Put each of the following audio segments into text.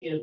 Yeah,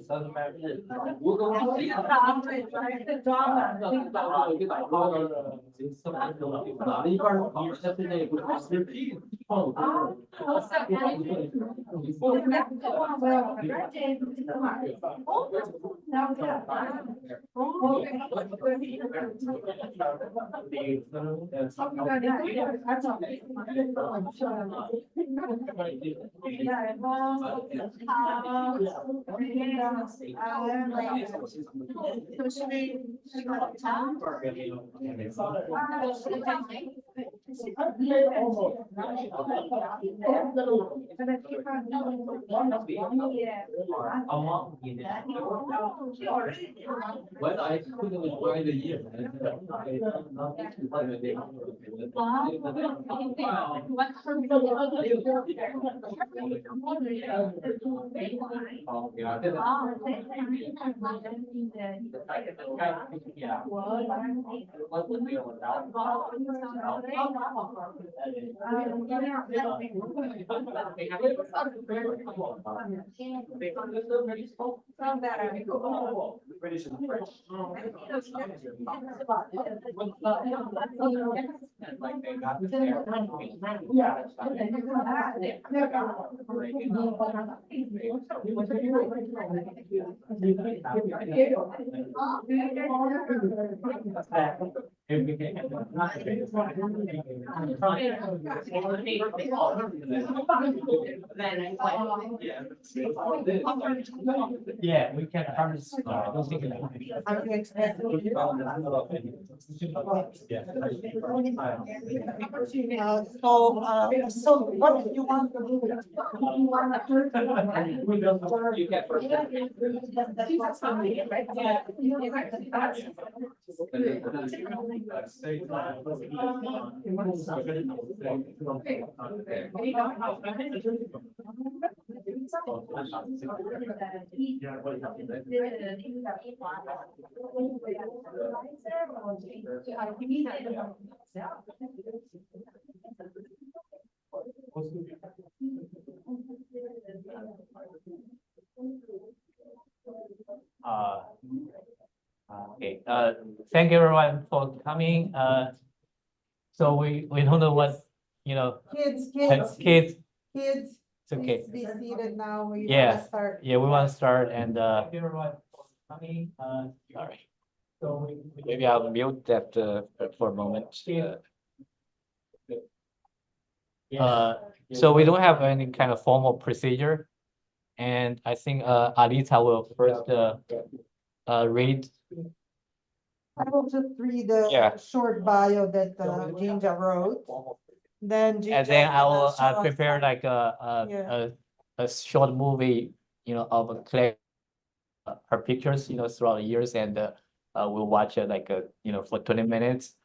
we can harness. I don't think So what do you want to do? You get first. Okay, thank you everyone for coming. So we don't know what, Kids, kids, kids, it's okay. please be seated now. We Yeah. want to start. Yeah, we want to start and, thank you everyone for coming. All right. So maybe I'll mute that, for a moment. So we don't have any kind of formal procedure. And I think, Alita will first, read. I will just read the Yeah. short bio that Jinja wrote. Then Jinja And then I will, show us prepare like Yeah. a short movie, of Claire, her pictures, throughout the years, and we'll watch it like, for 20 minutes.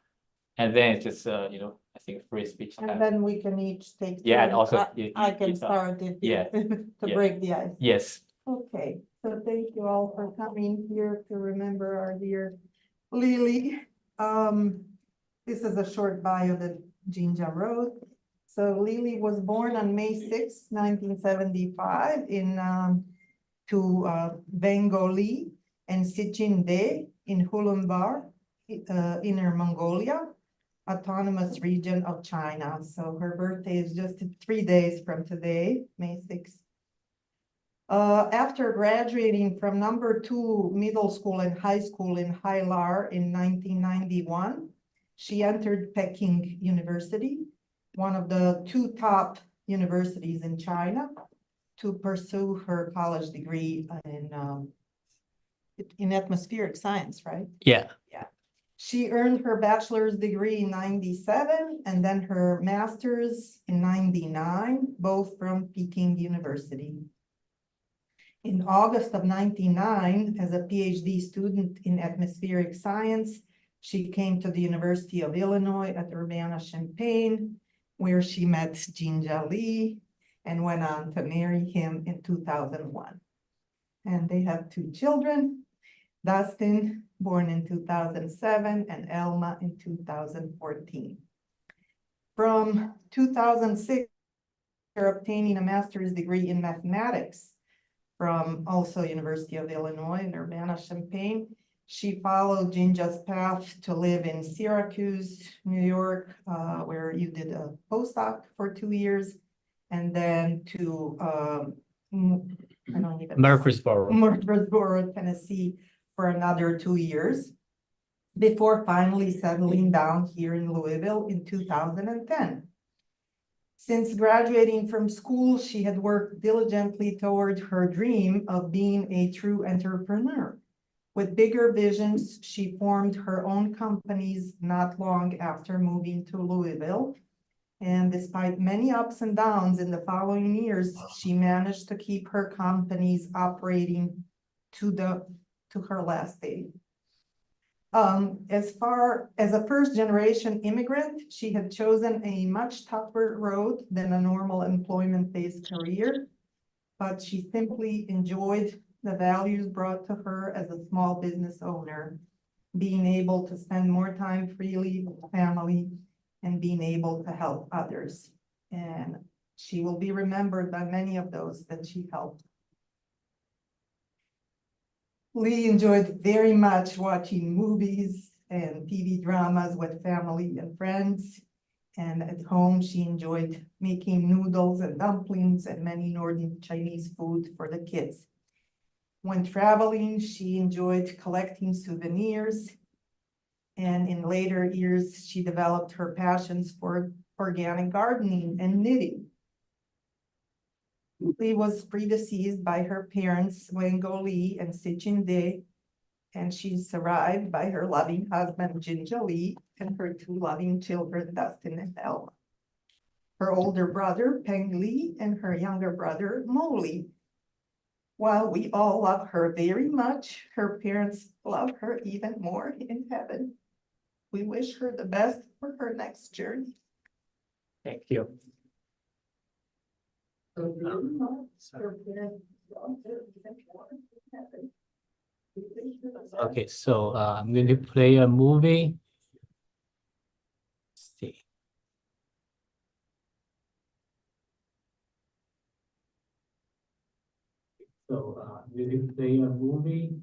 And then it's just, I think free speech And time. then we can each take. Yeah, and turns. also I can you- start if yeah, to yeah. break the ice. Yes. Okay, so thank you all for coming here to remember our dear Lily. This is a short bio that Jinja wrote. So Lily was born on May 6, 1975 in to Bengali and Sichin in Ulaanbaatar, Inner Mongolia, Autonomous Region of China. So her birthday is just 3 days from today, May 6th. After graduating from #2 middle school and high school in Hailar in 1991, she entered Peking University, one of the 2 top universities in China, to pursue her college degree in atmospheric science, right? Yeah. She earned her bachelor's degree in 97 and then her master's in 99, both from Peking University. In August of 99, as a PhD student in atmospheric science, she came to the University of Illinois at Urbana-Champaign, where she met Jinja Lee and went on to marry him in 2001. And they have 2 children, Dustin, born in 2007, and Elma in 2014. From 2006, they're obtaining a master's degree in mathematics from also University of Illinois in Urbana-Champaign. She followed Ginja's path to live in Syracuse, New York, where you did a postdoc for 2 years, and then to, I don't even. Murfreesboro. Murfreesboro, Tennessee, for another 2 years, before finally settling down here in Louisville in 2010. Since graduating from school, she had worked diligently toward her dream of being a true entrepreneur. With bigger visions, she formed her own companies not long after moving to Louisville. And despite many ups and downs in the following years, she managed to keep her companies operating to her last day. As far as a first-generation immigrant, she had chosen a much tougher road than a normal employment-based career, but she simply enjoyed the values brought to her as a small business owner, being able to spend more time freely with family and being able to help others. And she will be remembered by many of those that she helped. Lee enjoyed very much watching movies and TV dramas with family and friends. And at home, she enjoyed making noodles and dumplings and many Northern Chinese food for the kids. When traveling, she enjoyed collecting souvenirs. And in later years, she developed her passions for organic gardening and knitting. Lee was predeceased by her parents, Wengo Lee and Sichin Day, and she's survived by her loving husband, Jinja Lee, and her 2 loving children, Dustin and Elma. Her older brother, Peng Lee, and her younger brother, Mo Lee. While we all love her very much, her parents love her even more in heaven. We wish her the best for her next journey. Thank you. Okay, so I'm going to play a movie. Let's see. So I'm going to play a movie.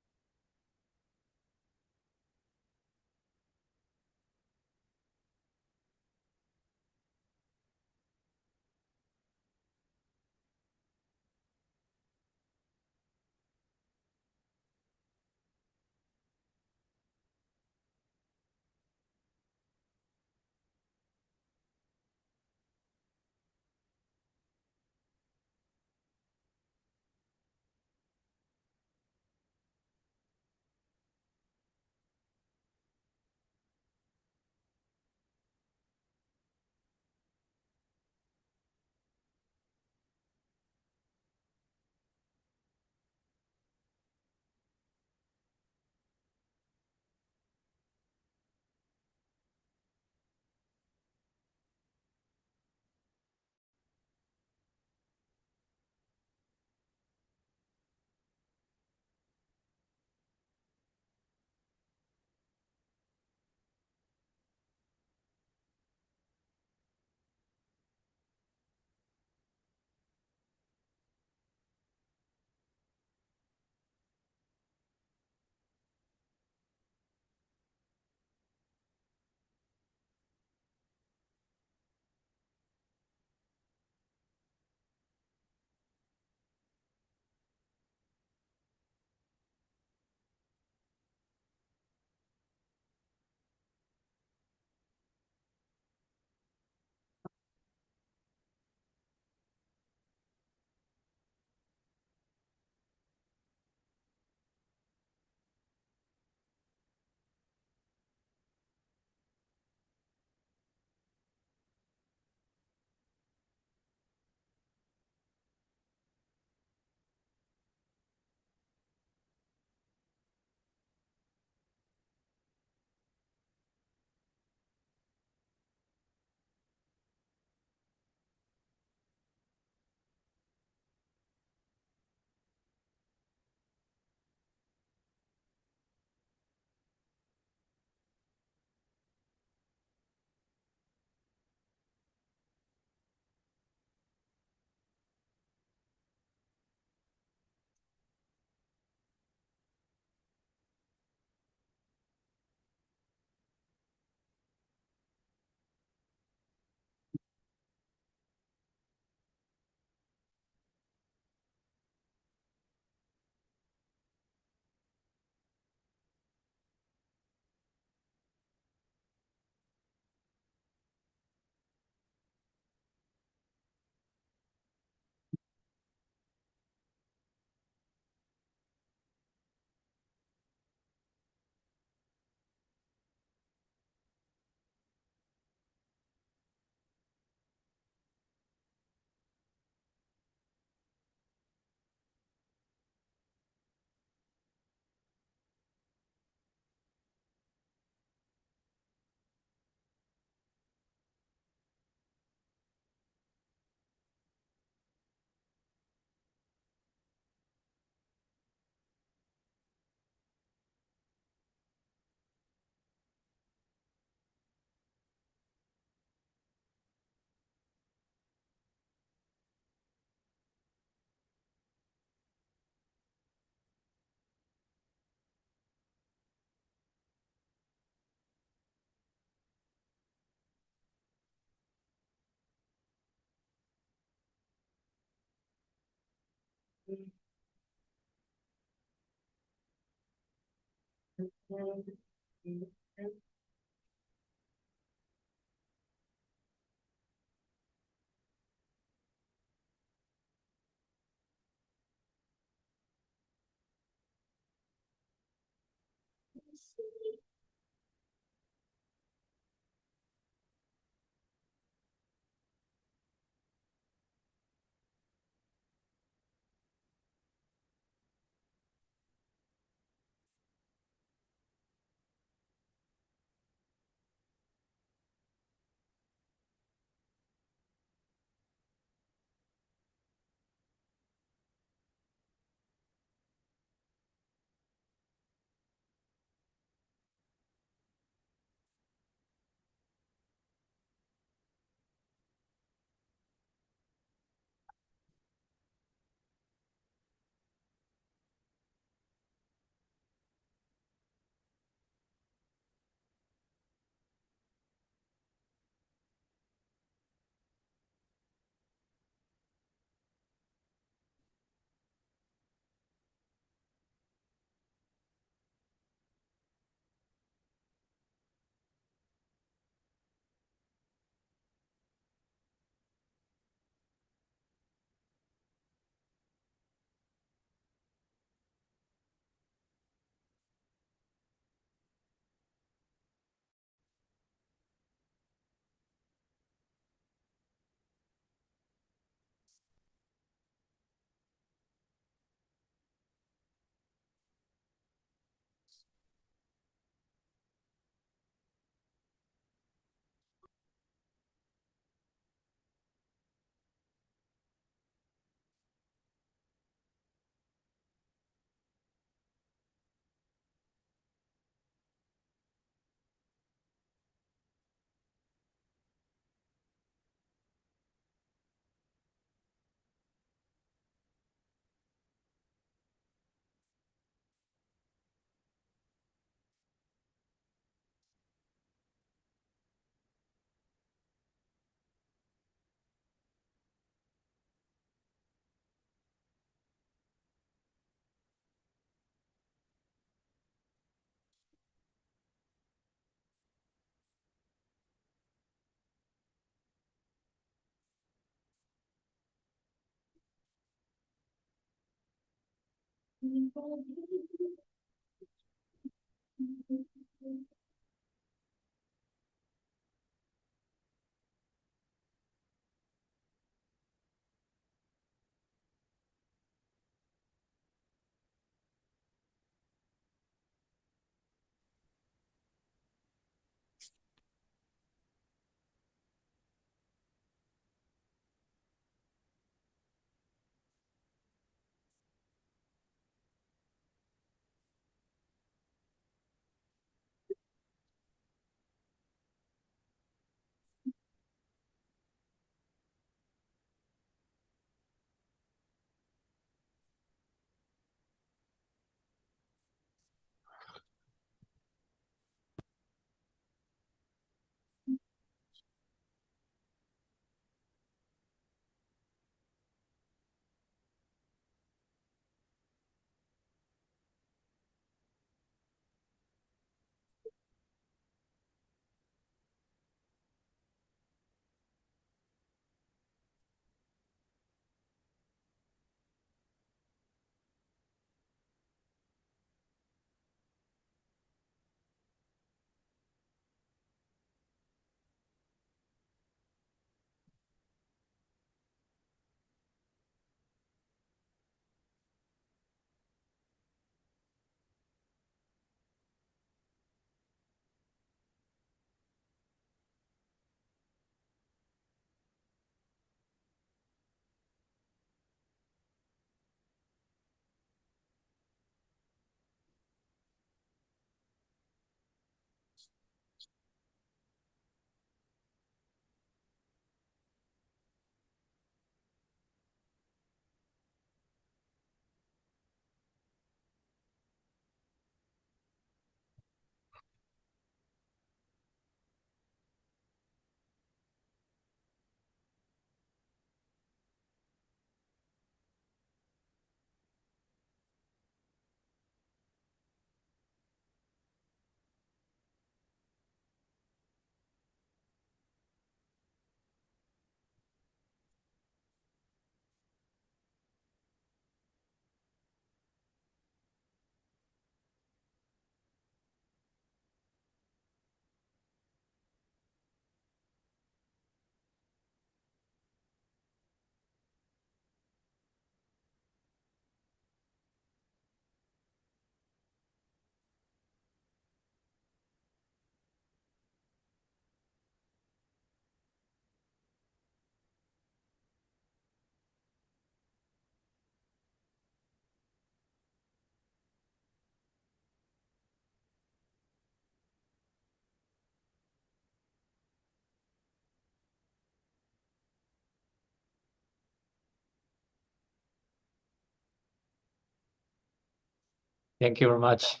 Thank you very much.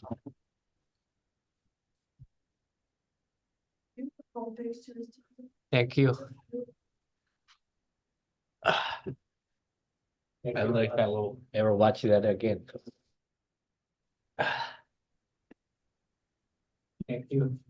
Thank you. I don't know if I will ever watch that again. Thank you.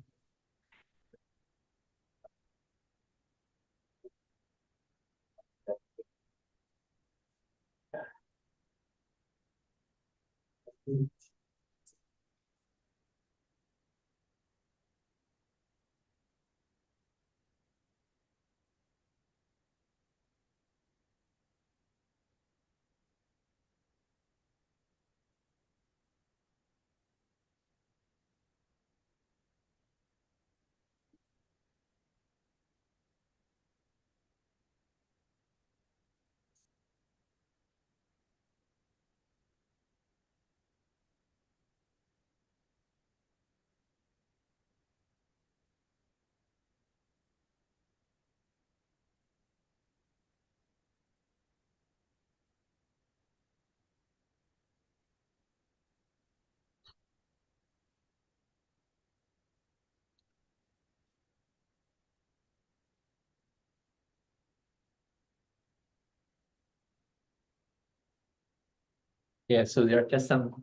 Yeah, so there are just some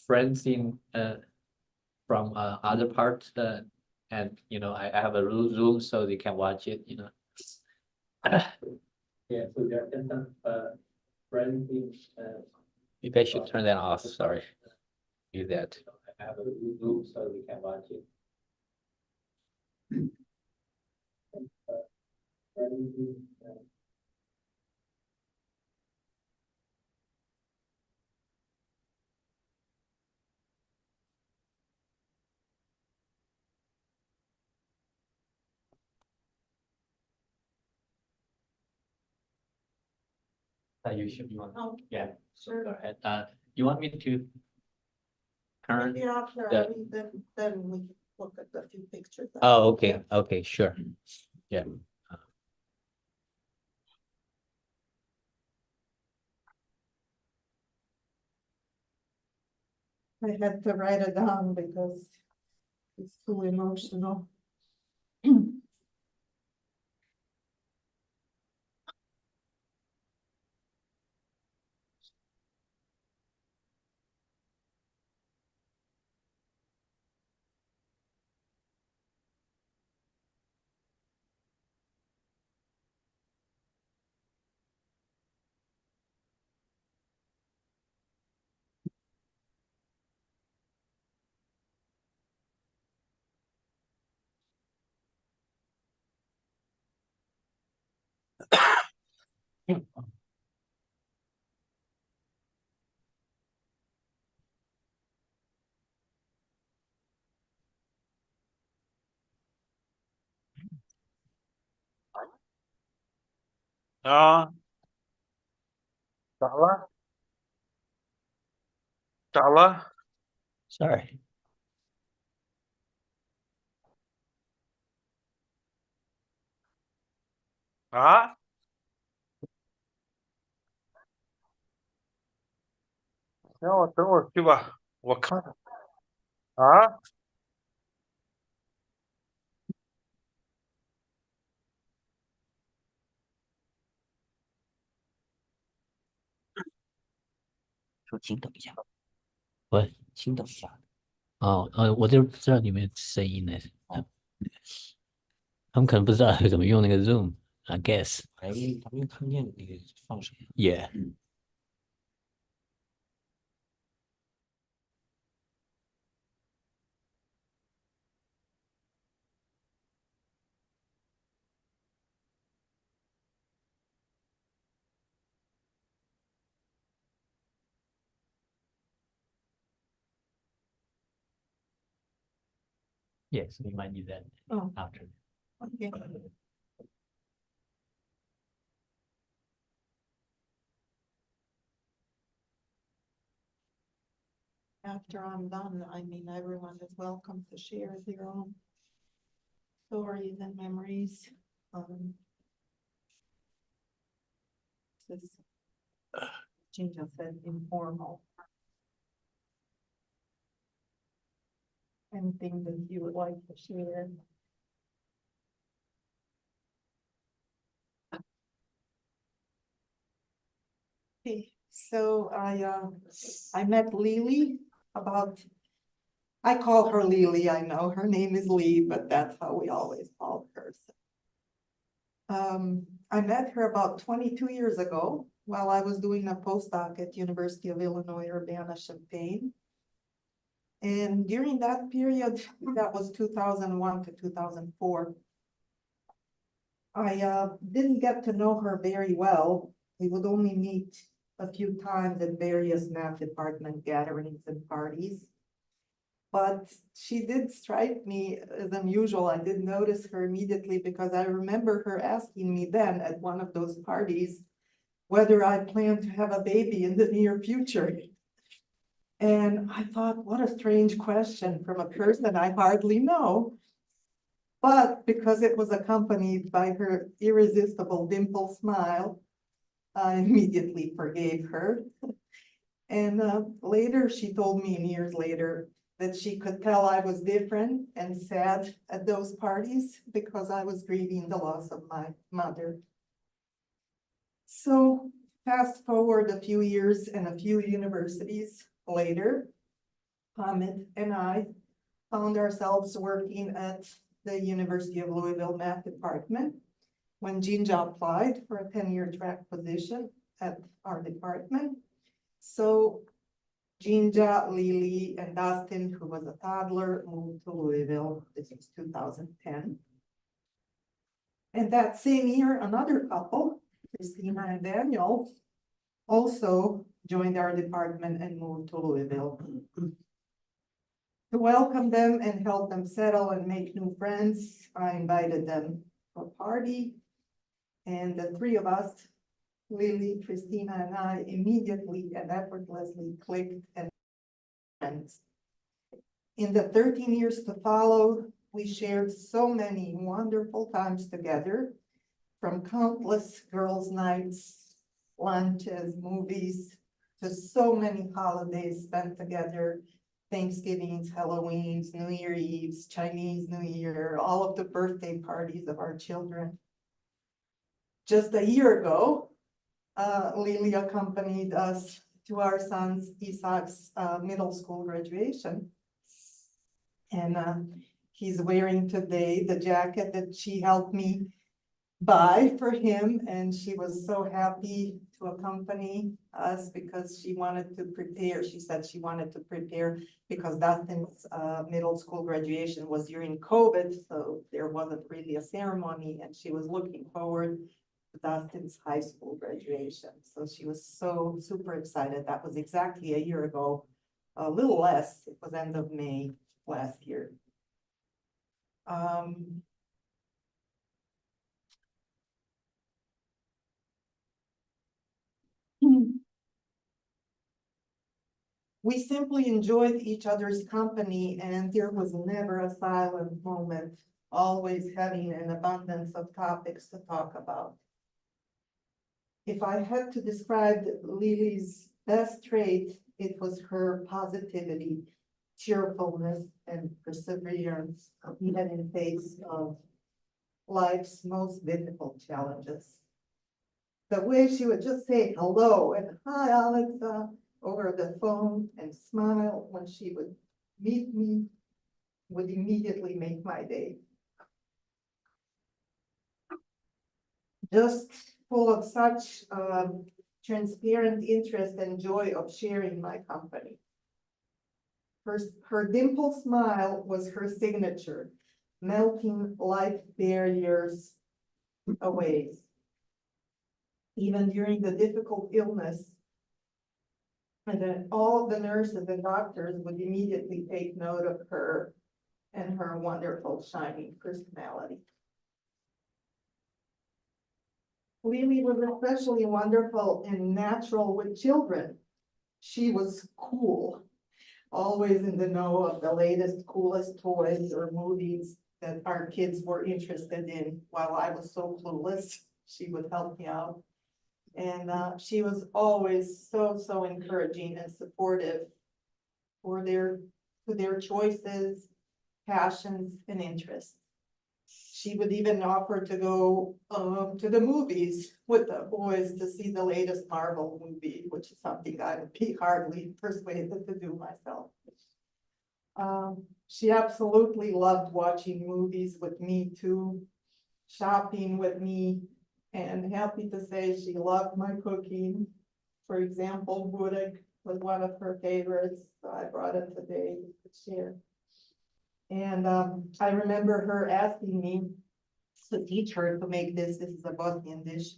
friends in from other parts and I have a Zoom so they can watch it, Yeah, so there are just some friends in maybe I should turn that off, sorry. Do that. I have a Zoom so they can watch it. You want? Oh, Yeah, sure. go ahead. You want me to turn? Maybe after I the- leave, then we can look at the few pictures. Oh, okay, okay, sure. Yeah. I had to write it down because it's too emotional. اه تعالى تعالى Sorry. ها等会儿去吧，我看看啊。说请等一下。喂，请等一下。哦，我就不知道你们声音呢。他们可能不知道怎么用那个 Zoom，I guess。还没他没有看见那个放谁。Yeah。Yes, we might need that Oh, after. okay. After I'm done, I mean, everyone is welcome to share their own stories and memories. This Ginger said informal. Anything that you would like to share? Okay, so I met Lily about, I call her Lily, I know her name is Lee, but that's how we always call her. I met her about 22 years ago while I was doing a postdoc at University of Illinois Urbana-Champaign. And during that period, that was 2001 to 2004, I didn't get to know her very well. We would only meet a few times at various math department gatherings and parties. But she did strike me as unusual. I did notice her immediately because I remember her asking me then at one of those parties whether I planned to have a baby in the near future. And I thought, what a strange question from a person I hardly know. But because it was accompanied by her irresistible dimple smile, I immediately forgave her. And later she told me, years later, that she could tell I was different and sad at those parties because I was grieving the loss of my mother. So fast forward a few years and a few universities later, Hamid and I found ourselves working at the University of Louisville Math Department when Jinja applied for a 10-year track position at our department. So Jinja, Lily, and Dustin, who was a toddler, moved to Louisville. This was 2010. And that same year, another couple, Christina and Daniel, also joined our department and moved to Louisville. To welcome them and help them settle and make new friends, I invited them to a party. And the three of us, Lily, Christina, and I, immediately and effortlessly clicked and friends. In the 13 years to follow, we shared so many wonderful times together, from countless girls' nights, lunches, movies, to so many holidays spent together, Thanksgivings, Halloweens, New Year Eves, Chinese New Year, all of the birthday parties of our children. Just a year ago, Lily accompanied us to our son's Isaac's middle school graduation. And he's wearing today the jacket that she helped me buy for him, and she was so happy to accompany us because she wanted to prepare. She said she wanted to prepare because Dustin's middle school graduation was during COVID, so there wasn't really a ceremony, and she was looking forward to Dustin's high school graduation. So she was so super excited. That was exactly a year ago, a little less. It was end of May last year. We simply enjoyed each other's company, and there was never a silent moment, always having an abundance of topics to talk about. If I had to describe Lily's best trait, it was her positivity, cheerfulness, and perseverance, even in face of life's most difficult challenges. The way she would just say hello and hi, Alexa, over the phone and smile when she would meet me would immediately make my day. Just full of such transparent interest and joy of sharing my company. Her dimple smile was her signature, melting life barriers away. Even during the difficult illness, and then all of the nurses and doctors would immediately take note of her and her wonderful, shining personality. Lily was especially wonderful and natural with children. She was cool, always in the know of the latest, coolest toys or movies that our kids were interested in. While I was so clueless, she would help me out. And she was always so encouraging and supportive for their choices passions and interests. She would even offer to go to the movies with the boys to see the latest Marvel movie, which is something I would be hardly persuaded to do myself. She absolutely loved watching movies with me too, shopping with me, and happy to say she loved my cooking. For example, burek was one of her favorites, so I brought it today to share. And I remember her asking me to teach her to make this. This is a Bosnian dish,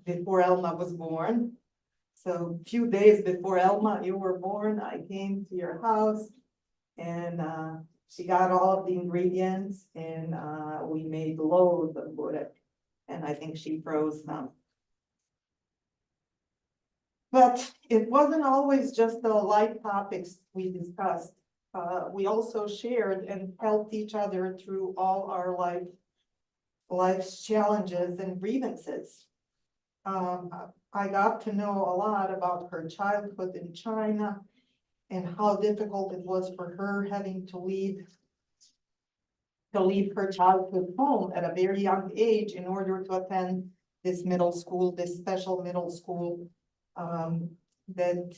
before Elma was born. So a few days before Elma, you were born, I came to your house and she got all of the ingredients and we made loads of burek. And I think she froze some. But it wasn't always just the light topics we discussed. We also shared and helped each other through all our life's challenges and grievances. I got to know a lot about her childhood in China and how difficult it was for her having to leave her childhood home at a very young age in order to attend this middle school, this special middle school, that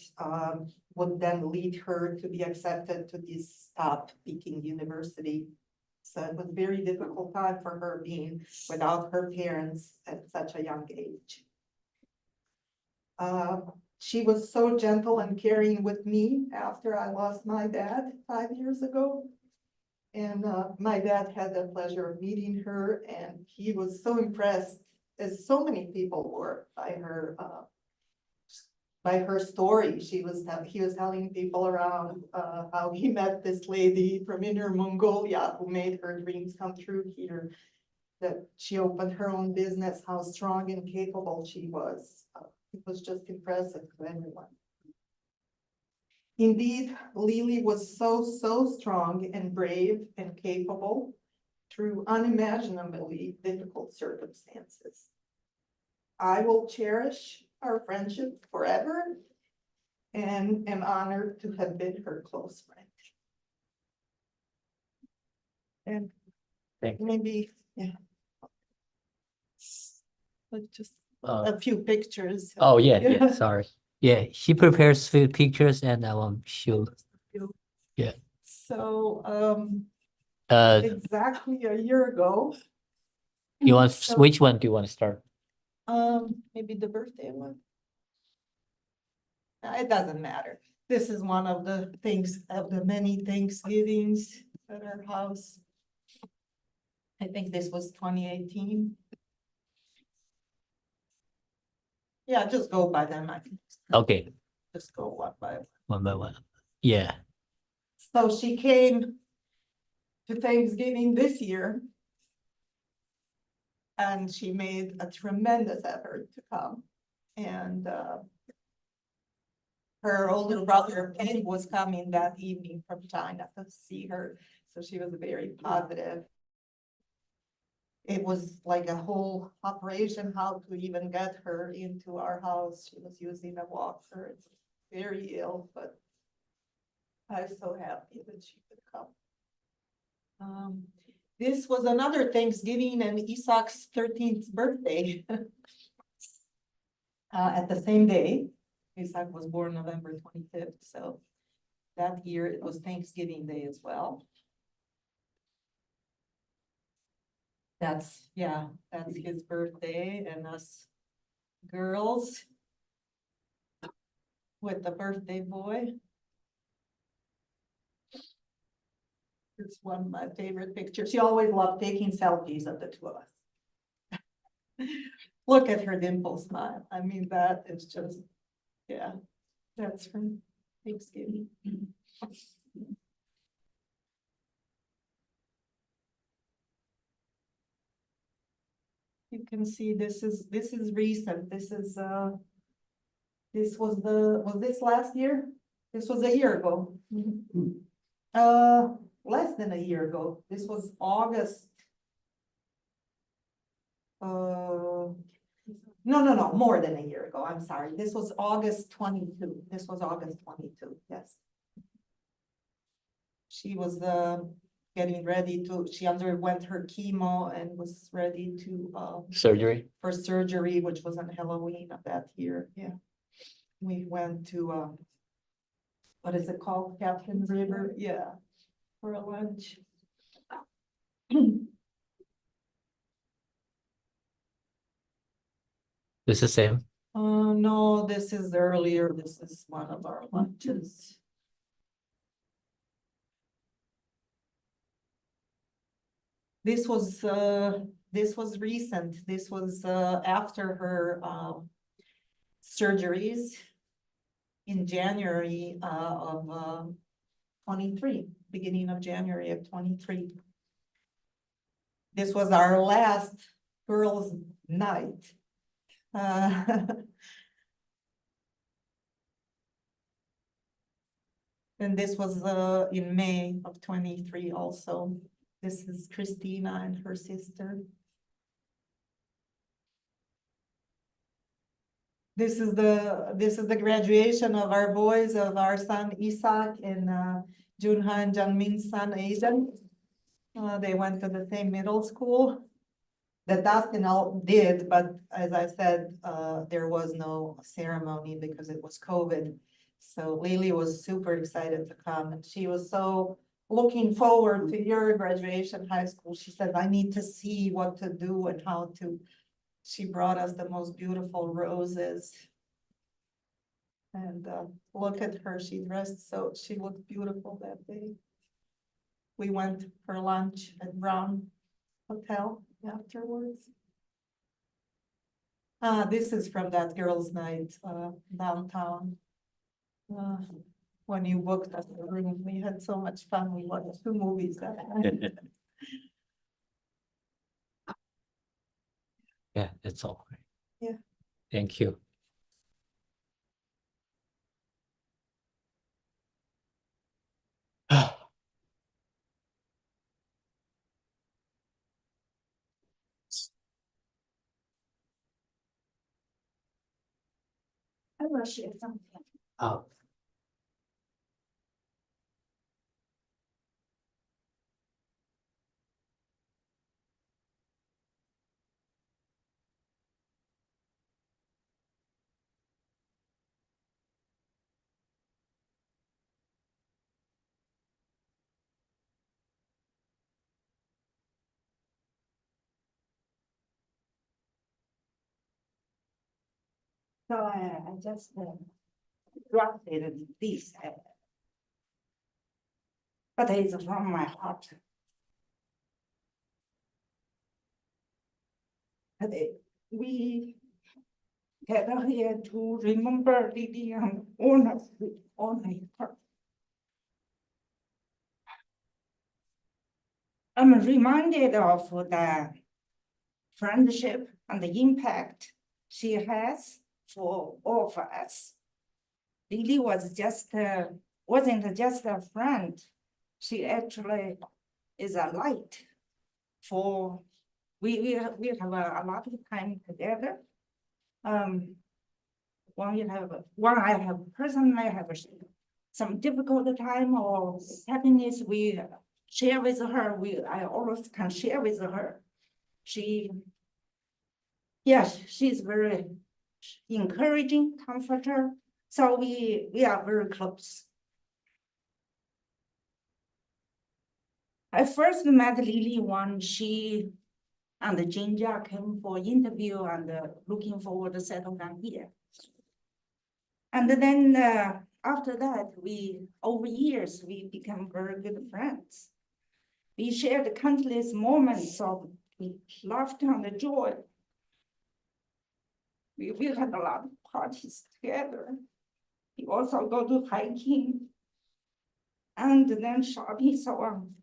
would then lead her to be accepted to this top Peking University. So it was a very difficult time for her being without her parents at such a young age. She was so gentle and caring with me after I lost my dad 5 years ago. And my dad had the pleasure of meeting her, and he was so impressed, as so many people were, by her story. He was telling people around how he met this lady from Inner Mongolia who made her dreams come true here, that she opened her own business, how strong and capable she was. It was just impressive to everyone. Indeed, Lily was so strong and brave and capable through unimaginably difficult circumstances. I will cherish our friendship forever and am honored to have been her close friend. And Thank you. maybe, yeah. But just Uh, a few pictures. oh, yeah, sorry. Yeah, she prepares few pictures and I will show. Yeah. So, Uh, exactly a year ago. you want, So, which one do you want to start? maybe the birthday one. It doesn't matter. This is one of the things, of the many Thanksgivings at our house. I think this was 2018. Yeah, just go by them. I can Okay, just go one by one. one by one. Yeah. So she came to Thanksgiving this year. And she made a tremendous effort to come. And her older brother, Ken, was coming that evening from China to see her. So she was very positive. It was like a whole operation how to even get her into our house. She was using a walker. It's very ill, but I was so happy that she could come. This was another Thanksgiving and Isaac's 13th birthday. At the same day, Isaac was born November 25th, so that year it was Thanksgiving Day as well. That's his birthday, and us girls with the birthday boy. It's one of my favorite pictures. She always loved taking selfies of the two of us. Look at her dimple smile. I mean, that is just, yeah, that's from Thanksgiving. You can see this is recent. This is was this last year? This was a year ago. Less than a year ago. This was August. No, more than a year ago. I'm sorry. This was August 22. This was August 22. Yes. She was getting ready to, she underwent her chemo and was ready to, Surgery. for surgery, which was on Halloween of that year, yeah. We went to, what is it called, Captain River, yeah, for a lunch. It's the same. No, this is earlier, this is one of our lunches. This was recent, this was, after her, surgeries in January, of, 23, beginning of January of 23. This was our last girls' night. And this was in May of 23 also. This is Christina and her sister. This is the graduation of our boys, of our son Isaac and Junha and Jungmin's son Asian. They went to the same middle school that Dustin all did, but as I said, there was no ceremony because it was COVID. So Lily was super excited to come, and she was so looking forward to your graduation high school. She said, I need to see what to do and how to. She brought us the most beautiful roses. And look at her, she dressed so, she looked beautiful that day. We went for lunch at Brown Hotel afterwards. This is from that girls' night downtown. When you booked us the room, we had so much fun. We watched 2 movies that night. Yeah, that's all. Yeah. Thank you. I will share something. Oh. So I just drafted this. But it's from my heart. But we gather here to remember Lily and honor her. I'm reminded of the friendship and the impact she has for all of us. Lily was wasn't just a friend. She actually is a light for, we have a lot of time together. When I have personally have some difficult time or happiness, we share with her. I always can share with her. She's very encouraging, comforter. So we are very close. I first met Lily when she and Jinja came for interview and looking forward to settle down here. And then after that, over years, we became very good friends. We shared countless moments of laughter and joy. We had a lot of parties together. We also go to hiking and then shopping, so on.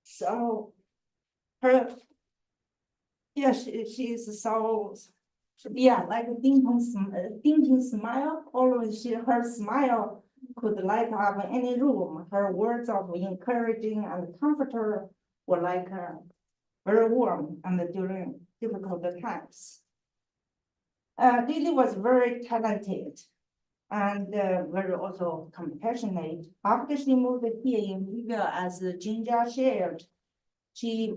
So she's so, like a dinking smile. Always her smile could light up any room. Her words of encouraging and comforter were like very warm and during difficult times. Lily was very talented and very also compassionate. After she moved here in Louisville, as Ginger shared, she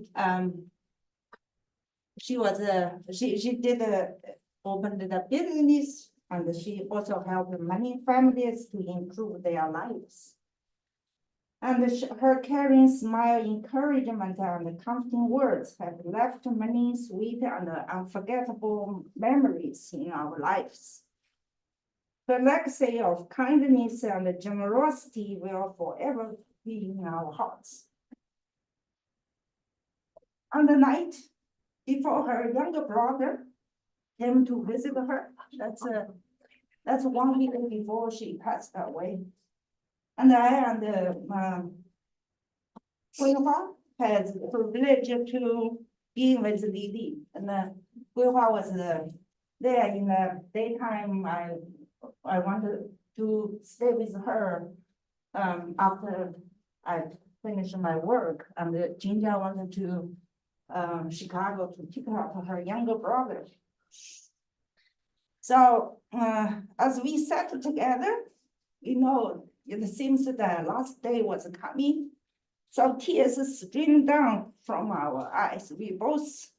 she did opened the business, and she also helped many families to improve their lives. And her caring smile, encouragement, and comforting words have left many sweet and unforgettable memories in our lives. The legacy of kindness and generosity will forever be in our hearts. On the night before her younger brother came to visit her, that's 1 week before she passed away. And I and Guihua had the privilege to be with Lily, and Guihua was there in the daytime. I wanted to stay with her after I finished my work, and Ginger wanted to Chicago to pick up her younger brother. So as we sat together, it seems that last day was coming. So tears streamed down from our eyes. We both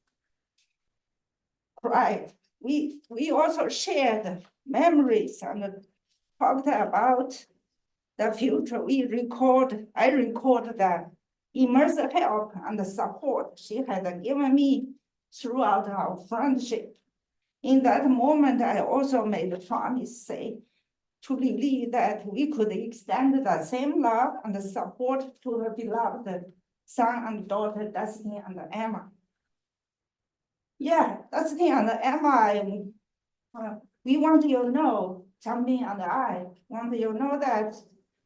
cried. We also shared memories and talked about the future. I recalled the immense help and support she had given me throughout our friendship. In that moment, I also made a promise, to Lily that we could extend the same love and support to her beloved son and daughter, Destiny and Emma. Yeah, Destiny and Emma, we want you to know, Changming and I want you to know that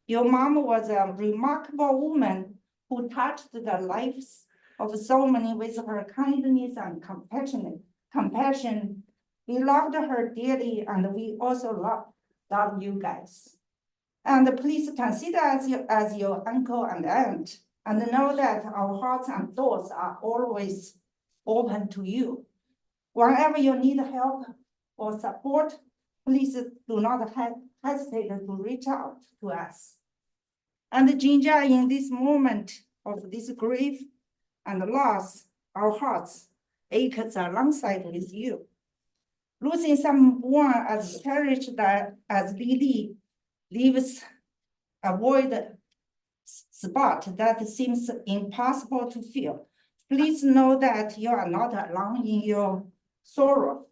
your mom was a remarkable woman who touched the lives of so many with her kindness and compassion. We loved her dearly, and we also love you guys. And please consider us as your uncle and aunt, and know that our hearts and doors are always open to you. Whenever you need help or support, please do not hesitate to reach out to us. And Ginger, in this moment of this grief and loss, our hearts aches alongside with you. Losing someone as cherished as Lily leaves a void spot that seems impossible to fill. Please know that you are not alone in your sorrow.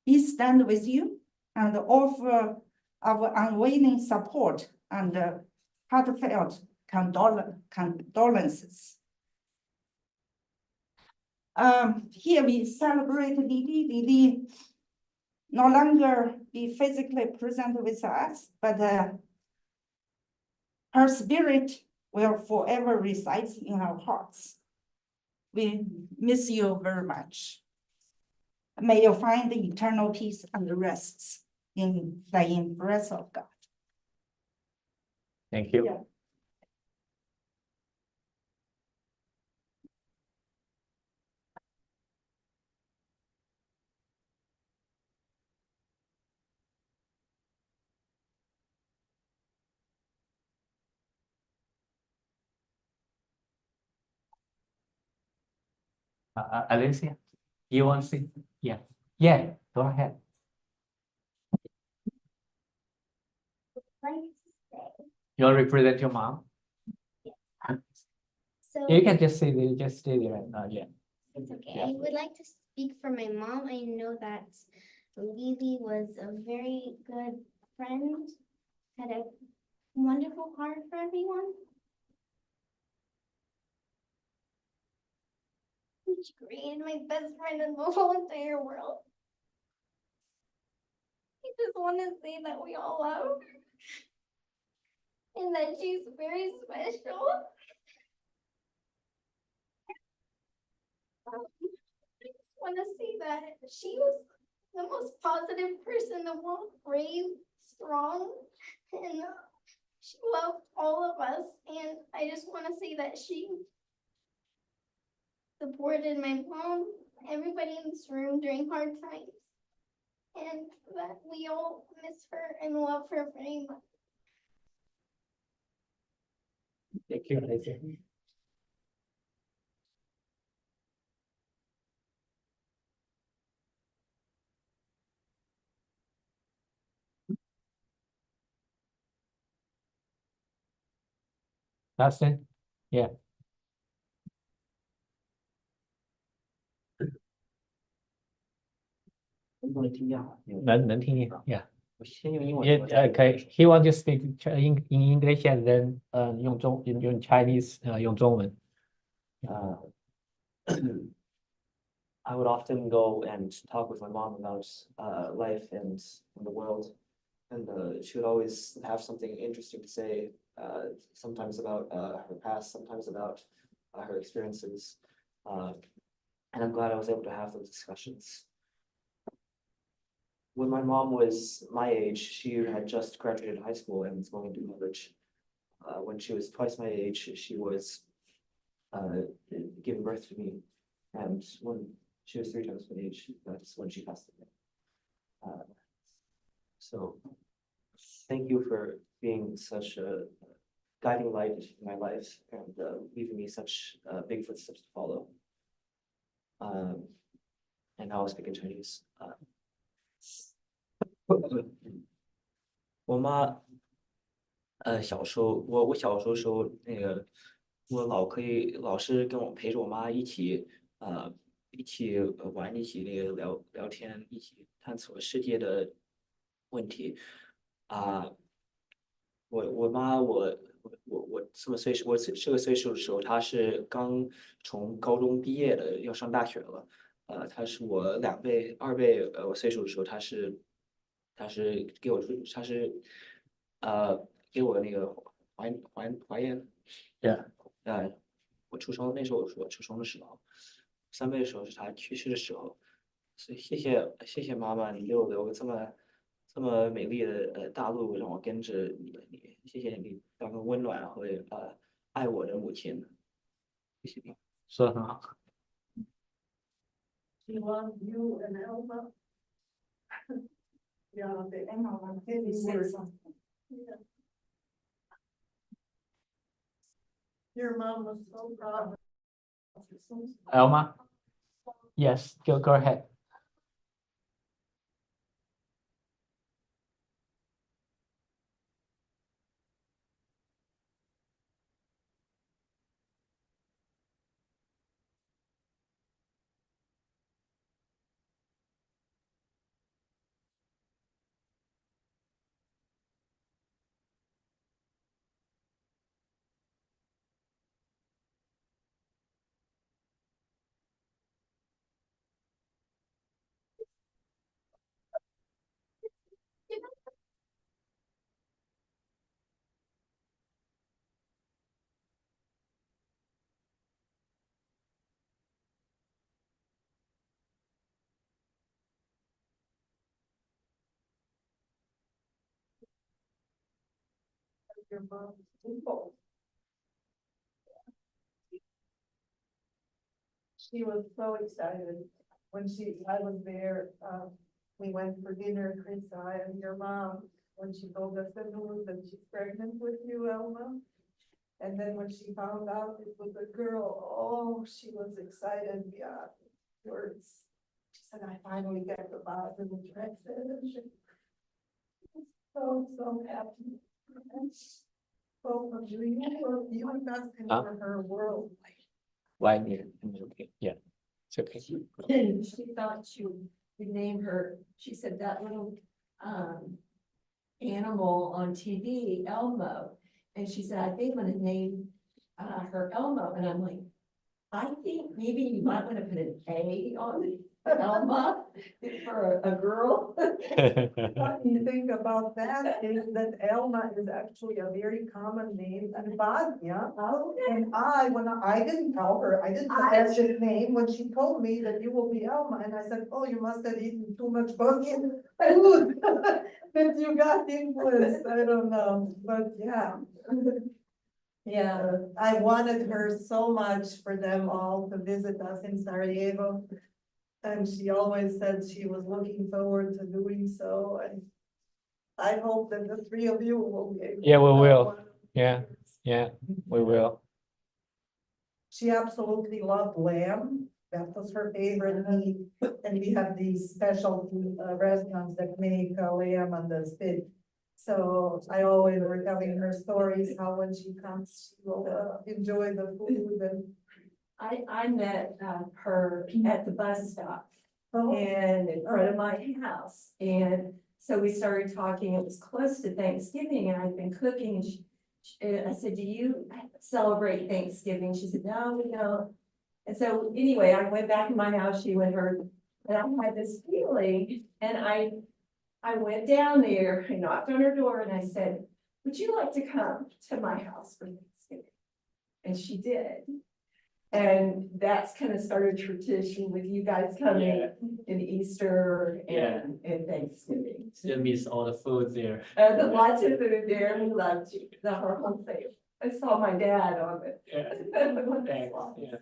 We stand with you and offer our unwavering support and heartfelt condolences. Here we celebrate Lily. Lily no longer be physically present with us, but her spirit will forever reside in our hearts. We miss you very much. May you find the eternal peace and rest in the embrace of God. Thank you. Yeah. Alicia, you want to see? Yeah, yeah, go ahead. You want to represent your mom? So You can just stay there, yeah. it's okay. Yeah. I would like to speak for my mom. I know that Lily was a very good friend, had a wonderful heart for everyone. She created my best friend in the whole entire world. I just want to say that we all love her and that she's very special. I just want to say that she was the most positive person in the world, brave, strong, and she loved all of us. And I just want to say that she supported my mom, everybody in this room during hard times. and that we all miss her and love her very much. Thank you, Lacey. Dustin? Yeah. 能不能听见啊？能听见，Yeah. 我先用英文 Yeah, 说。这样 okay. He want to speak in English and then 用 Chinese 用中文。 I would often go and talk with my mom about life and the world. And she would always have something interesting to say, sometimes about her past, sometimes about her experiences. And I'm glad I was able to have those discussions. When my mom was my age, she had just graduated high school and was going to college. When she was twice my age, she was giving birth to me. And when she was 3 times my age, that's when she passed away. So thank you for being such a guiding light in my life and leaving me such big footsteps to follow. And now I'll speak in Chinese. 我妈，小时候，我小时候那个，我老是跟我陪着我妈一起玩，一起那个聊天，一起探索世界的问题。我妈，我这么岁数，我这个岁数的时候，她是刚从高中毕业的，要上大学了。她是我2倍我岁数的时候，她是给我给我那个怀孕。Yeah. 我出生那时候我出生的时候，3倍的时候是她去世的时候。所以谢谢妈妈，你给我留个这么美丽的大陆，让我跟着你，谢谢你当个温暖和爱我的母亲，谢谢你。说得很好。 She loves you and Elma. Yeah, the Emma wanted to any say word. something. Your mom was so proud. Elma? Yes, go ahead. Your mom's people. She was so excited when I was there. We went for dinner, Chris, I and your mom, when she told us the news that she's pregnant with you, Elma. And then when she found out it was a girl, oh, she was excited beyond words. She said, I finally got the bottom dress. She was so happy. So you and Dustin were her world. Why near? Okay, yeah, it's okay. And she thought she would name her, she said that little animal on TV, Elmo. And she said, I think I'm gonna name her Elmo. And I'm like, I think maybe you might want to put an A on Elma for a girl. What you think about that is that Elma is actually a very common name in Bosnia. And when I didn't tell her, I didn't suggest his name when she told me that you will be Elma. And I said, oh, you must have eaten too much Bosnian food. That you got influenced, I don't know, but yeah. Yeah, I wanted her so much for them all to visit us in Sarajevo. And she always said she was looking forward to doing so, and I hope that the three of you will be able. Yeah, we to have will. one of these Yeah. years. Yeah, we will. She absolutely loved lamb. That was her favorite meat. And we have these specialty restaurants that make lamb on the spit. So I always were telling her stories, how when she comes, she will enjoy the food and. I met her at the bus stop Oh, and in front of my house. And so we started talking, it was close to Thanksgiving and I'd been cooking. And and I said, do you celebrate Thanksgiving? She said, no, we don't. And so anyway, I went back in my house, she went her, and I had this feeling and I went down there, I knocked on her door and I said, would you like to come to my house for Thanksgiving? And she did. And that's kind of started tradition with you guys coming in Easter and Thanksgiving. Still miss all the food there. The lots of food there, we loved you, the whole thing. I saw my dad on it. Yeah. Yeah.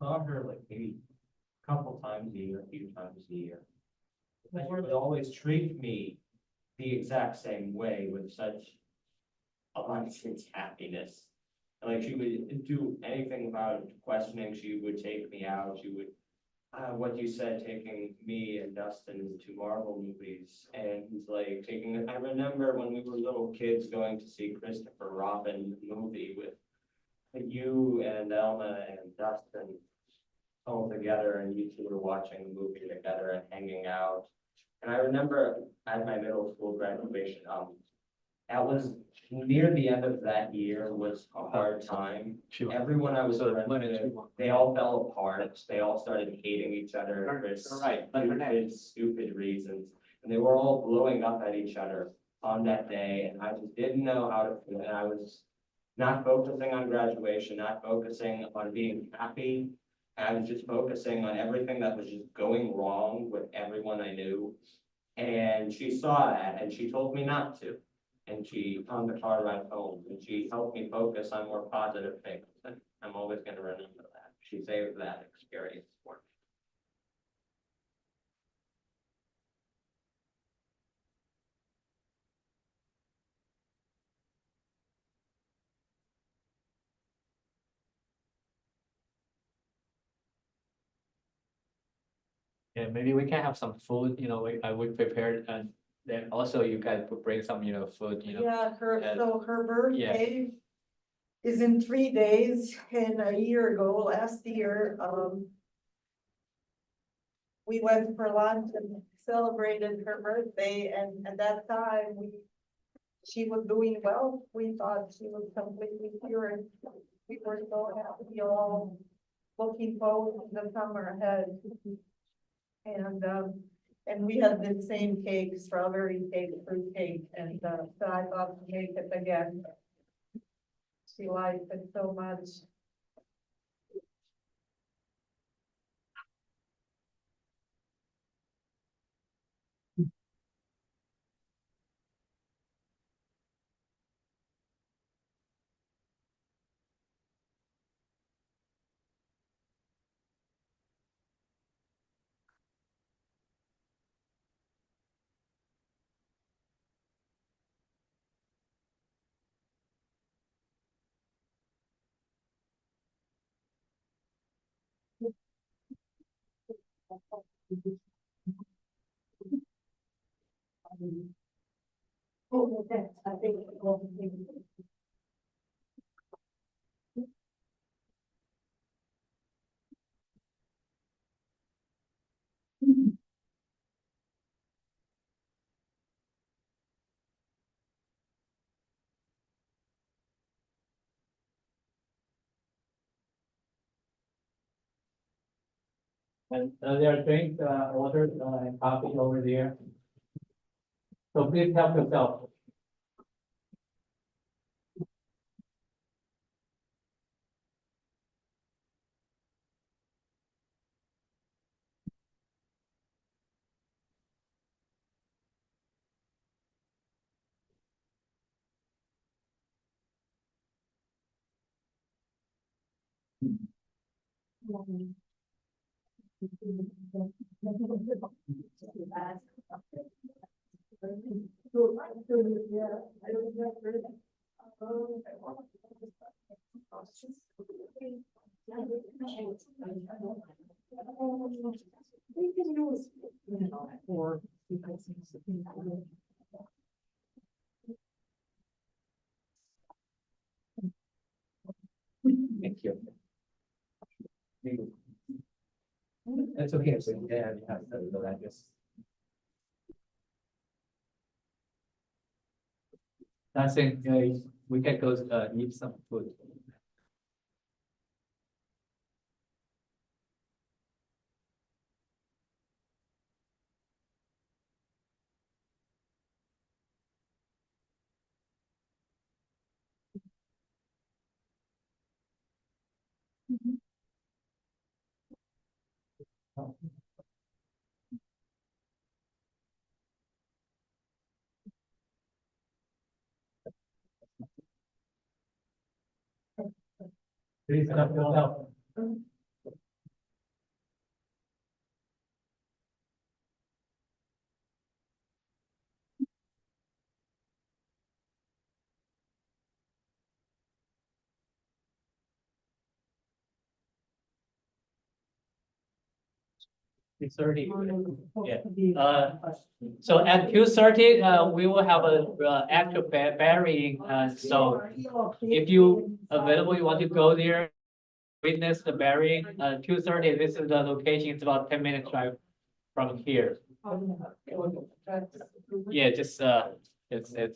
Saw her like maybe a couple times a year, a few times a year. But she would always treat me the exact same way with such abundant happiness. And, like she would do anything about questioning, she would take me out, she would, what you said, taking me and Dustin to Marvel movies. And he's like taking, I remember when we were little kids going to see Christopher Robin movie with you and Elma and Dustin all together, and you two were watching the movie together and hanging out. And I remember at my middle school graduation, that was near the end of that year was a hard time. Everyone I was friends with, they all fell apart. They all started hating each other for stupid reasons. And they were all blowing up at each other on that day. And I just didn't know how to feel. And I was not focusing on graduation, not focusing on being happy. I was just focusing on everything that was just going wrong with everyone I knew. And she saw that and she told me not to. And she, on the car ride home, and she helped me focus on more positive things. And I'm always gonna remember that. She saved that experience for me. Yeah, maybe we can have some food, I would prepare and then also you guys would bring some, food, Yeah, and- so her birthday is in 3 days, and a year ago, last year, we went for lunch and celebrated her birthday, and at that time, she was doing well. We thought she was completely cured. We were so happy, all looking forward to the summer ahead. And we had the same cake, strawberry cake, fruit cake, and so I thought to make it again. She liked it so much. Oh, that's, I think. And there are drinks, water, and coffee over there. So please help yourself. Thank you. That's okay, so yeah, you have to, I guess. I think, we can go, eat some food. Please, help. Six 30, yeah. So at 2:30, we will have a, actual burying, so if you available, you want to go there, witness the burying, 2:30, this is the location, it's about 10 minutes drive from here. Yeah, just, it's, yeah.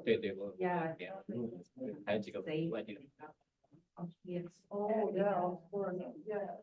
对，我 Yeah. 还有几个外地人。 Yes. Oh, yeah, of course, yeah.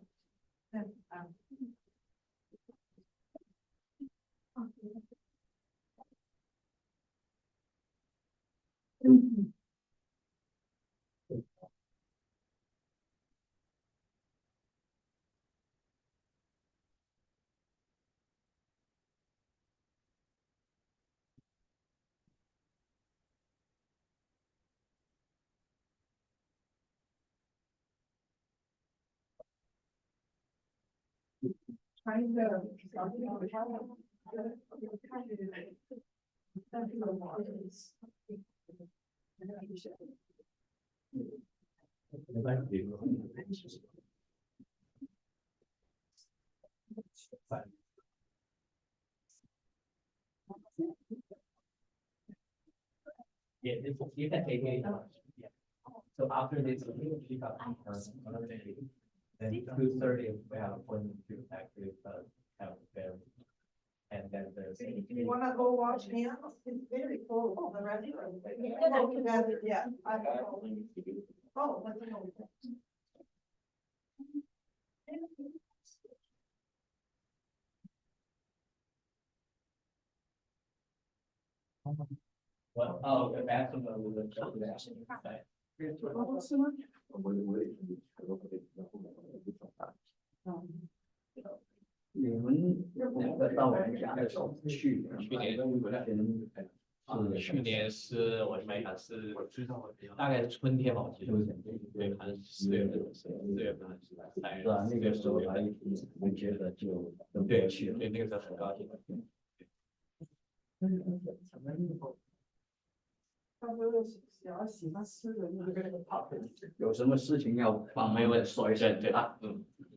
Yeah, you can take it. Yeah. So after this, we pick up another day. Then 2:30, we have appointment to actually, have there. And then there's. If you wanna go watch him, it's very full of the restaurant. Yeah. Oh, that's no. Well, oh, the bathroom was the.你们两个到我们家的时候，去去年是我想想是，大概是春天吧，我记得，对，还是4月份还是3月，是吧？那个时候还我们觉得就都不要去了。对，那个时候很高兴。有什么事情要帮忙的说一声对啊，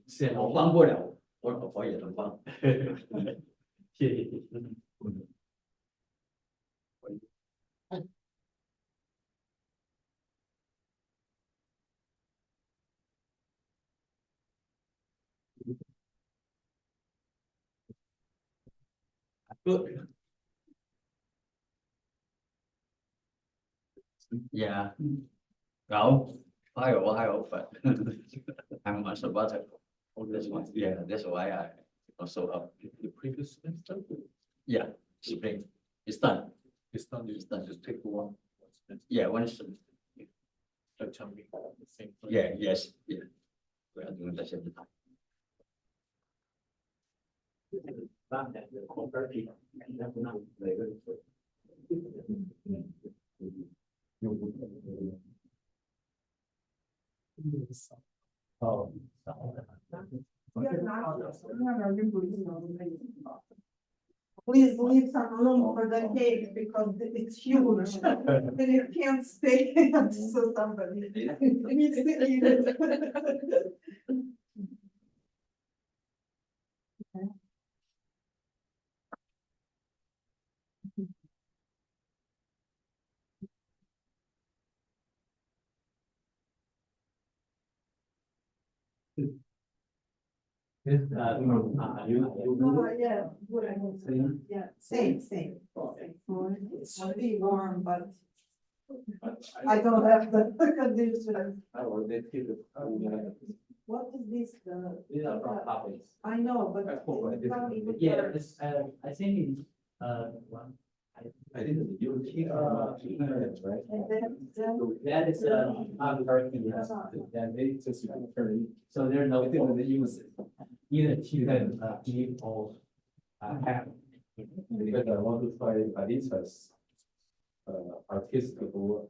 是我帮不了，我老婆也能帮。谢谢。Good. Yeah. No, I open. I'm a sabbatical. That's why, yeah, that's why I also up. The previous semester? Yeah, spring. It's done. It's done, It's done. just take one. Yeah, one is, Like tell me the same. thing. yeah, yes, yeah. We are doing that every time. Oh. Please leave some room for the cake because it's huge. And it can't stay, so somebody needs to eat it. Yeah. Yeah, same. It should be warm, but I don't have the conditioner. What is this, I know, but. it's not even- Yeah, this, I think it's, one. I didn't, you keep, right? And then. That is, that they just very, so there are no. Either chicken, beef or, ham. Because I want to try Alita's, artistic work.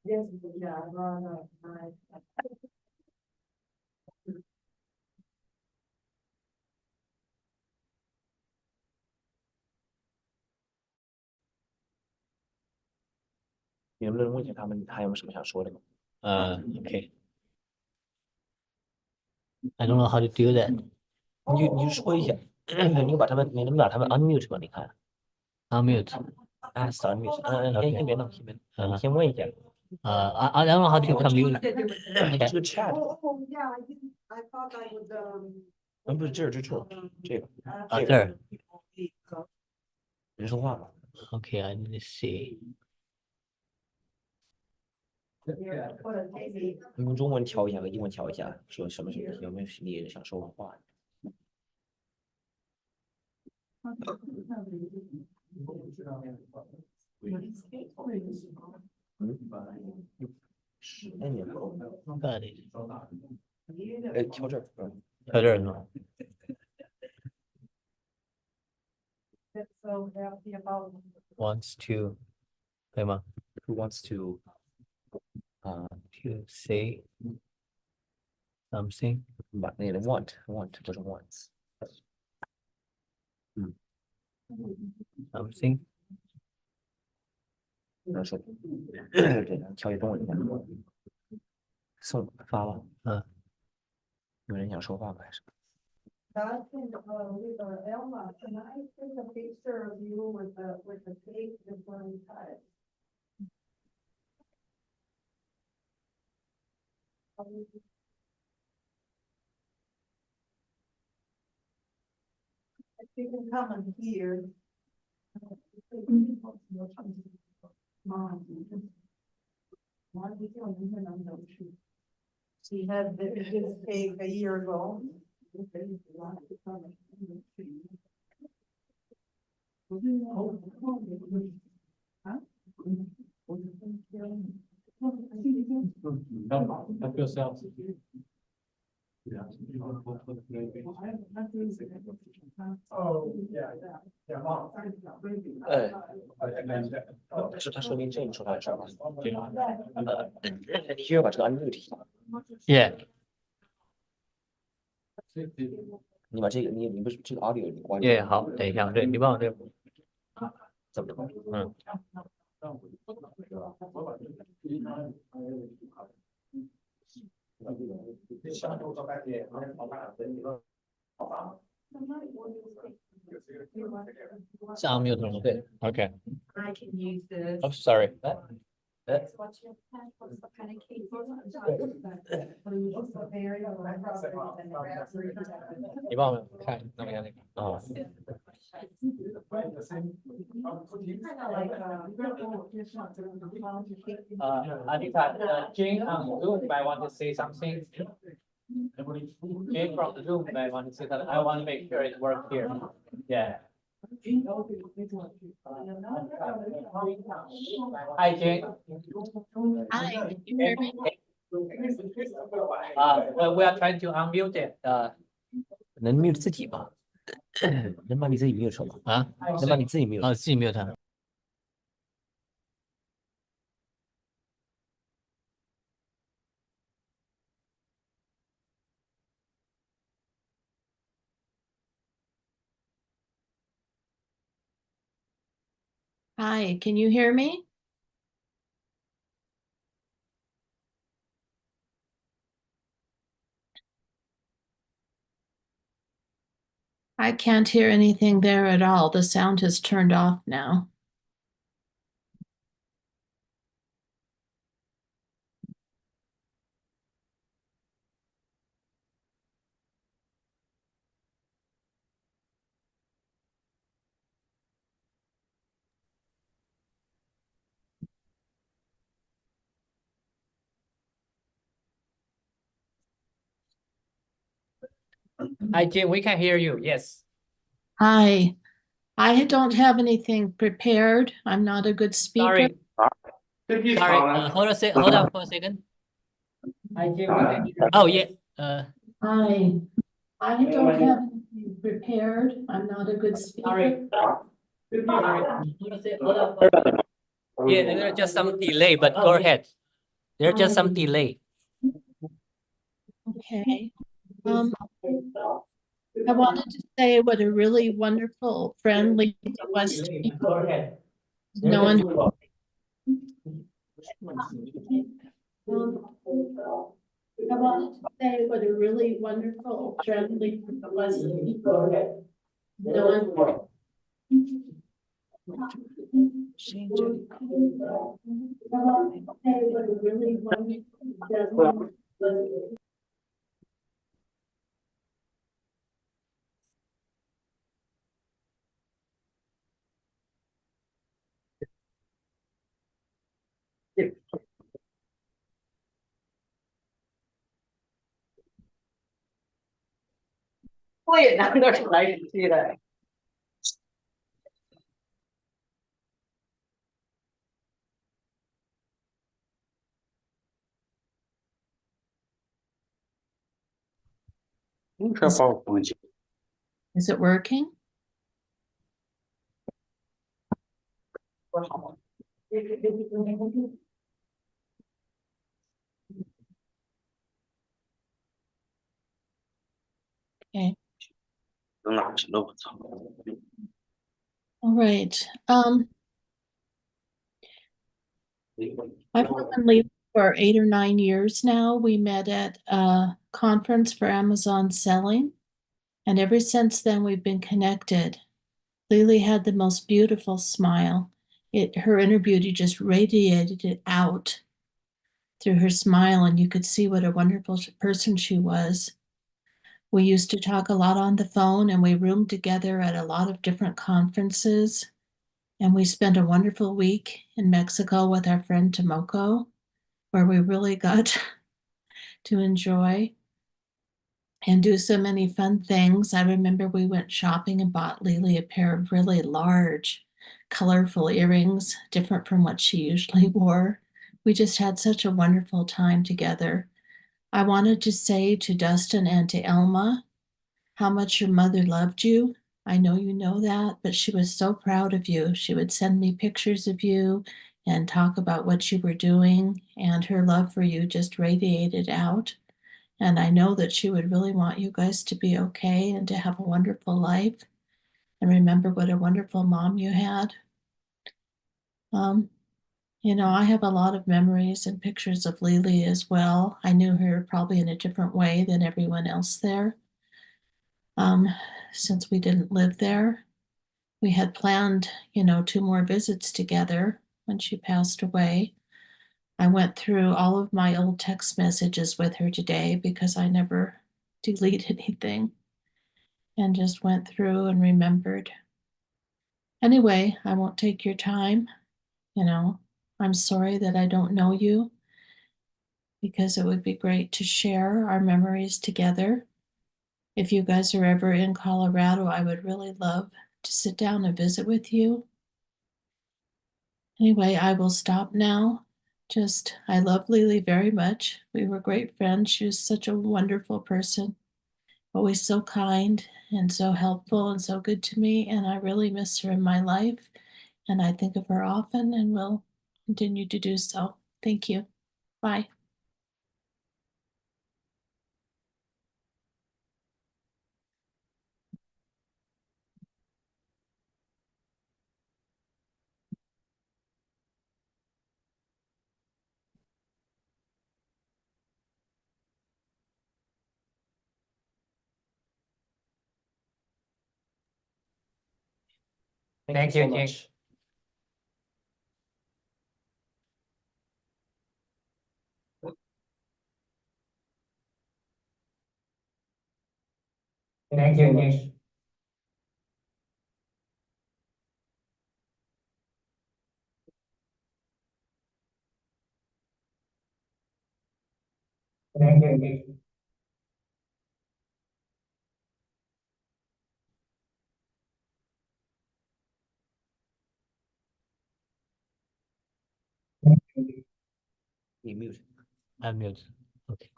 Yes, yeah, no. 你能不能问一下他们还有什么想说的吗？ Okay. I don't know how to do that. 你就说一下，你把他们，你能把他们 unmute 吗？你看 Unmute. ，ask unmute，先别弄，嗯先问一下， I don't know how to unmute. 这个 chat， Oh, yeah, I thought I would, 不是这儿，这个这儿。人说话嘛。 Okay, I need to see. 你用中文调一下和英文调一下，说什么有没有你人想说话？哎，你 Got it. 哎，调这儿，调这儿呢。 so happy about. Wants to. 可以吗 Who wants to to say something. 把那个 want 不是 wants。 Something. 那说，对，调一中文一下。送发了，有人想说话吗？还是？ With Elma, can I take a picture of you with the cake before we cut it? If you can come in here. She had this cake a year ago. Help yourself. Oh, yeah. 是他说明这你说他的事儿吗？你需要把这个 unmute 一下。 Yeah. 你把这个你不是这个 audio 你关 Yeah. 好，等一下，对你帮我这个。怎么了？是 unmute 了吗？对，OK。 I can use this. I'm sorry. What's your pen? What's the pen and keyboard? 你帮我看弄一下那个。哦。Anita, Jane from Zoom might want to say something. Jane from Zoom might want to say something. I want to make sure it works here. Yeah. Hi, Jane. Hi, can you hear me? Well, we are trying to unmute it. 能 mute 自己吗？能把你自己 mute 吗？啊，能把你自己 mute？自己 mute。Hi, can you hear me? I can't hear anything there at all. The sound has turned off now. Hi, Jane, we can hear you. Yes. Hi, I don't have anything prepared. I'm not a good speaker. Sorry. Sorry. Hold on for a second. Hi, Jane, we can hear you. Oh, yeah. Hi, I don't have anything prepared. I'm not a good speaker. Sorry. Hold on. Yeah, there's just some delay, but go ahead. There's just some delay. Okay. I wanted to say what a really wonderful friend Lisa was to me. Go ahead. No one. I wanted to say what a really wonderful friend Lisa was to me. No one. I wanted to say what a really wonderful friend Lisa was to me.我也拿得出来去的。Is it working? Okay. All right. I've known Lee for 8 or 9 years now. We met at a conference for Amazon selling. And ever since then, we've been connected. Lily had the most beautiful smile. Her inner beauty just radiated it out through her smile, and you could see what a wonderful person she was. We used to talk a lot on the phone, and we roomed together at a lot of different conferences. And we spent a wonderful week in Mexico with our friend Tomoko, where we really got to enjoy and do so many fun things. I remember we went shopping and bought Lily a pair of really large, colorful earrings, different from what she usually wore. We just had such a wonderful time together. I wanted to say to Dustin and to Elma how much your mother loved you. I know you know that, but she was so proud of you. She would send me pictures of you and talk about what you were doing, and her love for you just radiated out. And I know that she would really want you guys to be okay and to have a wonderful life. And remember what a wonderful mom you had. You know, I have a lot of memories and pictures of Lily as well. I knew her probably in a different way than everyone else there. Since we didn't live there. We had planned, 2 more visits together when she passed away. I went through all of my old text messages with her today because I never delete anything and just went through and remembered. Anyway, I won't take your time. I'm sorry that I don't know you because it would be great to share our memories together. If you guys are ever in Colorado, I would really love to sit down and visit with you. Anyway, I will stop now. I love Lily very much. We were great friends. She was such a wonderful person, always so kind and so helpful and so good to me. And I really miss her in my life. And I think of her often and will continue to do so. Thank you. Bye. Thank so you, Jing. much. Thank you, Jing. Thank you, Jing. You mute. Unmute. Okay.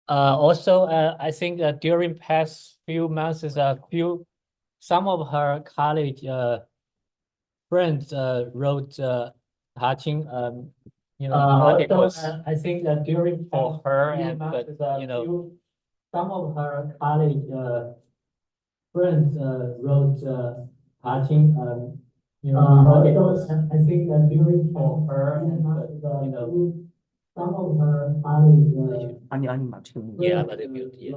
Also, I think during past few months, some of her college friends wrote touching articles. I think that during for her and some of her college friends wrote touching articles. I think that during for her and some of her college 아니 막 지금. yeah, let it mute. Yeah.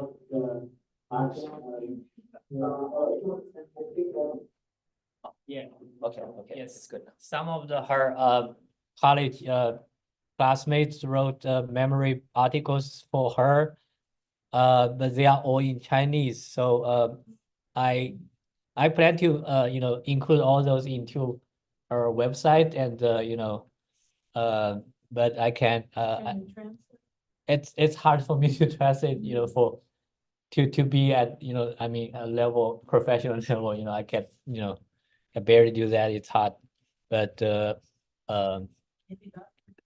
Yeah. Okay. Okay. Yes. That's good. Some of her college classmates wrote memory articles for her, but they are all in Chinese. So I plan to include all those into our website and but I can't it's hard for me to translate for to be at I mean a level professional level I can't I barely do that. It's hard, but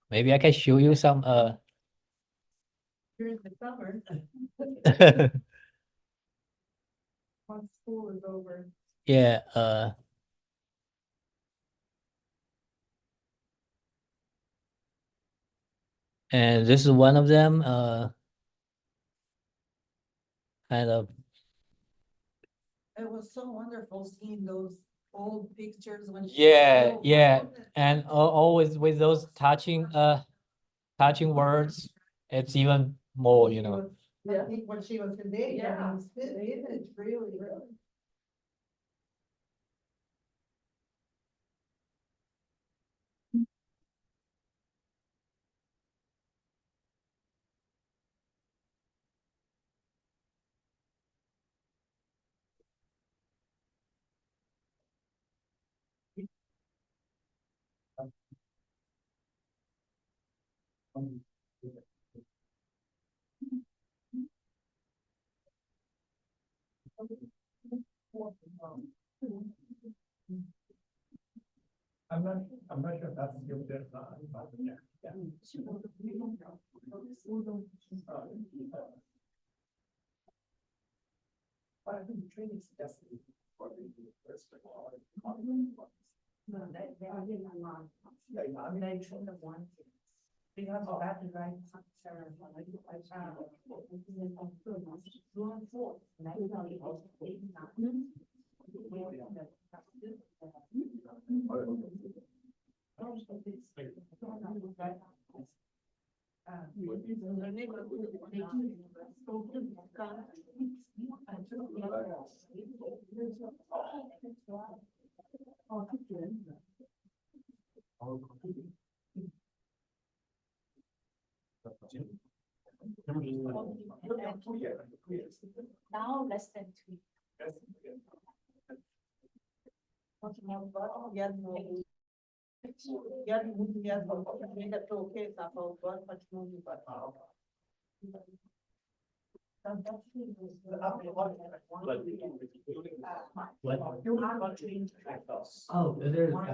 maybe I can show you some During the summer, once school is over. yeah and this is one of them kind of It was so wonderful seeing those old pictures when. yeah and always with those touching words it's even more I think when she was today. Yeah. It's really, really. I'm not sure if that's your bit, but yeah. Now less than 2. Oh, there's just.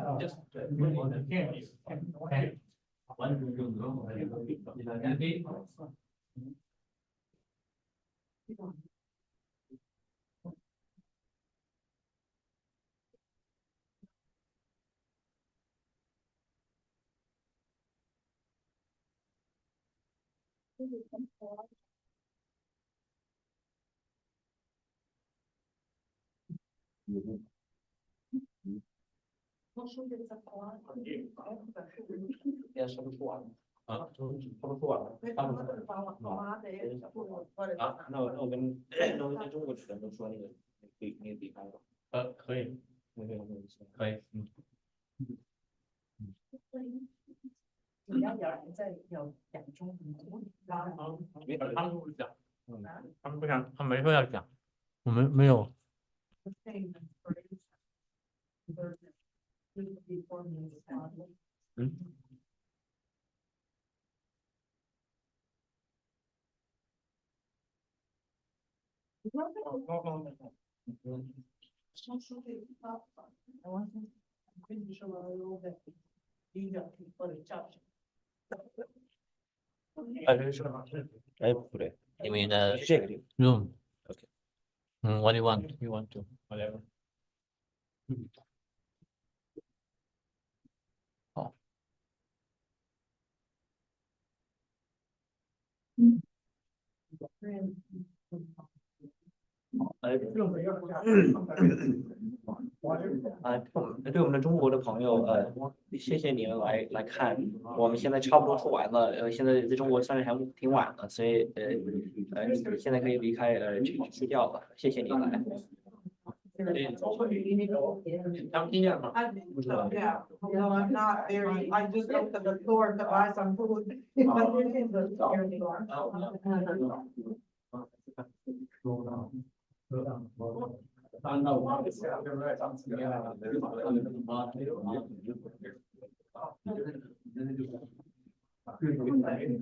也说不出完啊，说不出完了。啊，那我跟中国人都说那个比方吧。可以，可以，他们不讲，他们不想，他们没说要讲，我们没有。哎，不对，因为呢是这个地方。 Room. Okay. What do you want? You want to whatever. 好。对我们的中国的朋友，谢谢你们来看，我们现在差不多说完了，现在在中国算是还挺晚了，所以你现在可以离开，去睡觉了，谢谢你来。当纪念吗？ Yeah, no, I'm not very, I just looked at the store to buy some food. Oh,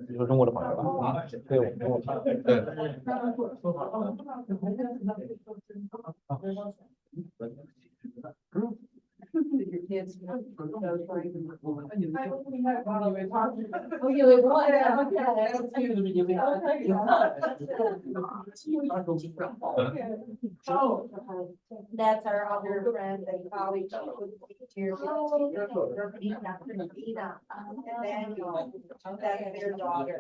你说中国的朋友吧？对，我看，对。That's our other friend and colleague. That's their daughter.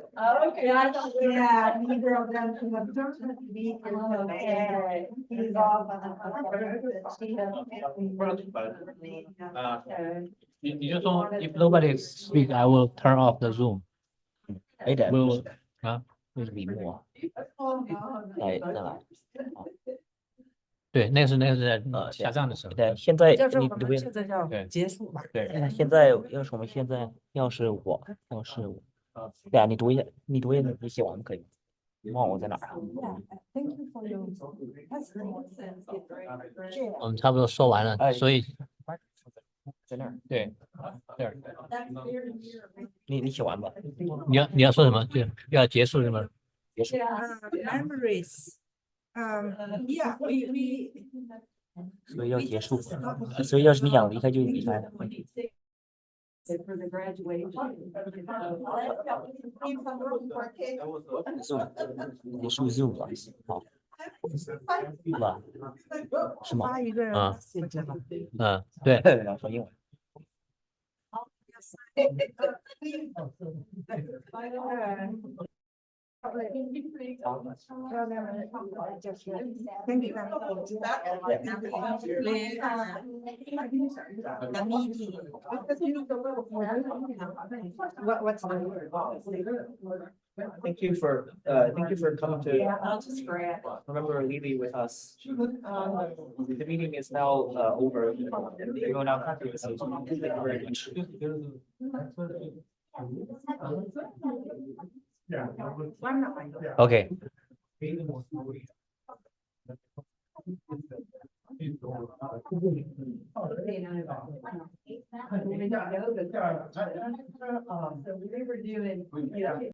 Okay. Yeah, neither of them can have to be here today. He's off on the. She has family. You just don't, if nobody speak, I will turn off the Zoom. 哎，对， Will 啊，那是李默， Oh, no. 再来。对，那个是在下降的时候。对，现在就是我你不要们现在要对结束吧。对，现在要是我，对啊，你读一下，你写完可以。忘我在哪儿啊？ Thank you for your. 我们差不多说完了，哎所以在那儿，对，这儿你写完吧。你要说什么？对，要结束是吗？结束。 Memories. Yeah, we. 所以要结束，所以要是你想离开就离开。 For the graduation. Zoom，结束 Zoom 了，好。是吗？发一个啊 message 吧。对，说英文。Thank you. The meeting. What's Thank you for coming to remember Lily with us. The meeting is now over. We will now cut to the session. Thank you very much. Okay. We were doing,